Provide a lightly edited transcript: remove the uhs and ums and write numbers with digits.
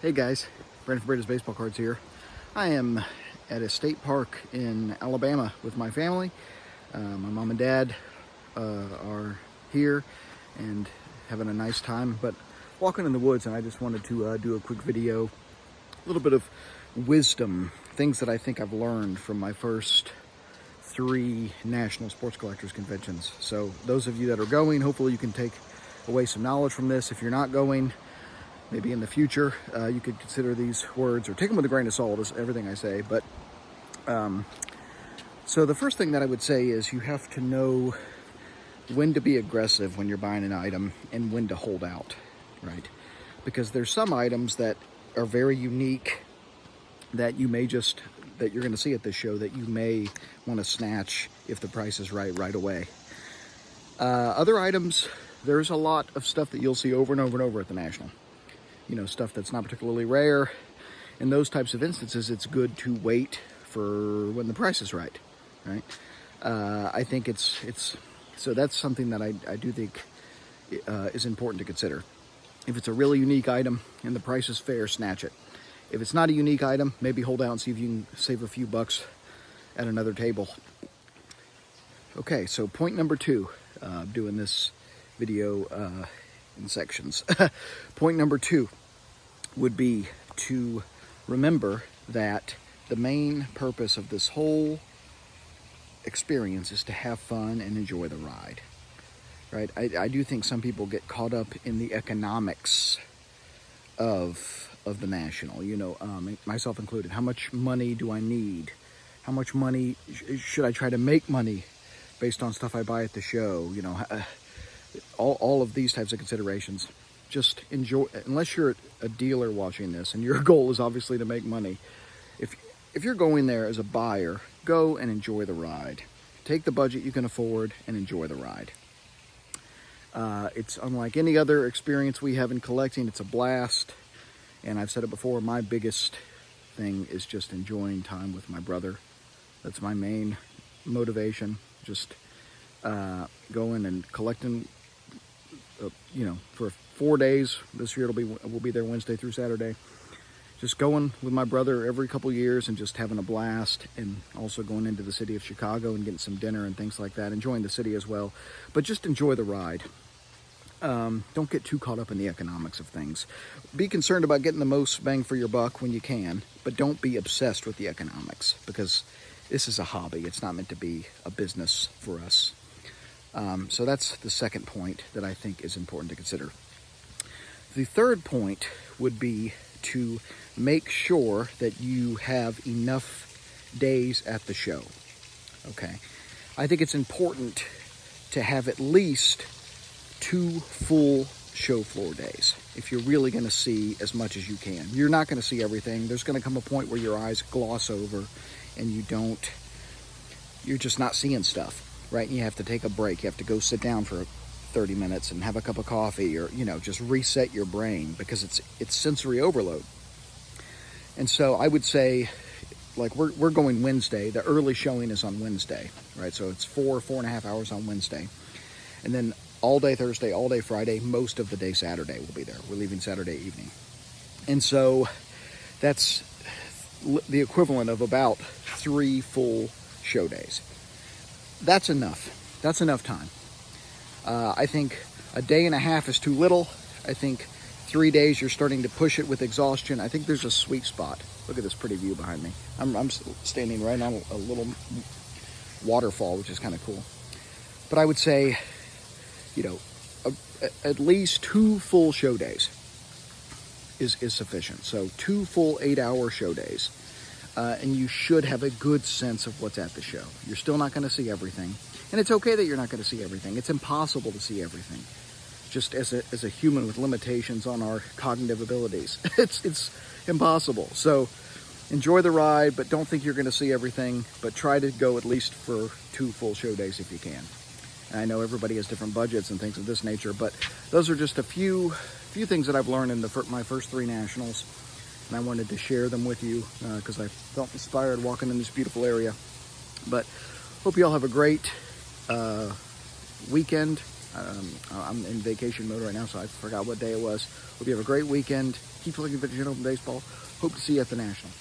Hey guys, Brandon from Brady's Baseball Cards here. I am at a state park in Alabama with my family. My mom and dad are here and having a nice time, but walking in the woods, and I just wanted to do a quick video, a little bit of wisdom, things that I think I've learned from my first 3 National Sports Collectors Conventions. So those of you that are going, hopefully you can take away some knowledge from this. If you're not going, maybe in the future, you could consider these words, or take them with a grain of salt, is everything I say. But so the first thing that I would say is you have to know when to be aggressive when you're buying an item and when to hold out, right? Because there's some items that are very unique that you're going to see at this show that you may want to snatch if the price is right away. Other items, there's a lot of stuff that you'll see over and over and over at the National. You know, stuff that's not particularly rare. In those types of instances, it's good to wait for when the price is right? I think it's so that's something that I do think is important to consider. If it's a really unique item and the price is fair, snatch it. If it's not a unique item, maybe hold out and see if you can save a few bucks at another table. Okay, so point number 2, doing this video in sections. Point number 2 would be to remember that the main purpose of this whole experience is to have fun and enjoy the ride, right? I do think some people get caught up in the economics of the National, you know, myself included. How much money do I need? How much money should I try to make money based on stuff I buy at the show? You know, all of these types of considerations. Just enjoy, unless you're a dealer watching this and your goal is obviously to make money. If you're going there as a buyer, go and enjoy the ride. Take the budget you can afford and enjoy the ride. It's unlike any other experience we have in collecting. It's a blast. And I've said it before, my biggest thing is just enjoying time with my brother. That's my main motivation. Just going and collecting, you know, for 4 days. This year we'll be there Wednesday through Saturday. Just going with my brother every couple years and just having a blast, and also going into the city of Chicago and getting some dinner and things like that, enjoying the city as well. But just enjoy the ride. Don't get too caught up in the economics of things. Be concerned about getting the most bang for your buck when you can, but don't be obsessed with the economics, because this is a hobby. It's not meant to be a business for us. So that's the second point that I think is important to consider. The third point would be to make sure that you have enough days at the show. Okay. I think it's important to have at least 2 full show floor days if you're really going to see as much as you can. You're not going to see everything. There's going to come a point where your eyes gloss over and you're just not seeing stuff, right? And you have to take a break. You have to go sit down for 30 minutes and have a cup of coffee, or, you know, just reset your brain, because it's sensory overload. And so I would say, like, we're going Wednesday. The early showing is on Wednesday, right? So it's 4.5 hours on Wednesday. And then all day Thursday, all day Friday, most of the day Saturday we'll be there. We're leaving Saturday evening. And so that's the equivalent of about 3 full show days. That's enough. That's enough time. I think a day and a half is too little. I think 3 days you're starting to push it with exhaustion. I think there's a sweet spot. Look at this pretty view behind me. I'm standing right on a little waterfall, which is kind of cool. But I would say, you know, at least 2 full show days is sufficient. So 2 full 8-hour show days. And you should have a good sense of what's at the show. You're still not going to see everything. And it's okay that you're not going to see everything. It's impossible to see everything. Just as a human with limitations on our cognitive abilities. It's impossible. So enjoy the ride, but don't think you're going to see everything. But try to go at least for 2 full show days if you can. And I know everybody has different budgets and things of this nature, but those are just a few things that I've learned in my first 3 Nationals. And I wanted to share them with you because I felt inspired walking in this beautiful area. But hope you all have a great weekend. I'm in vacation mode right now, so I forgot what day it was. Hope you have a great weekend. Keep looking for Gentleman Baseball. Hope to see you at the National.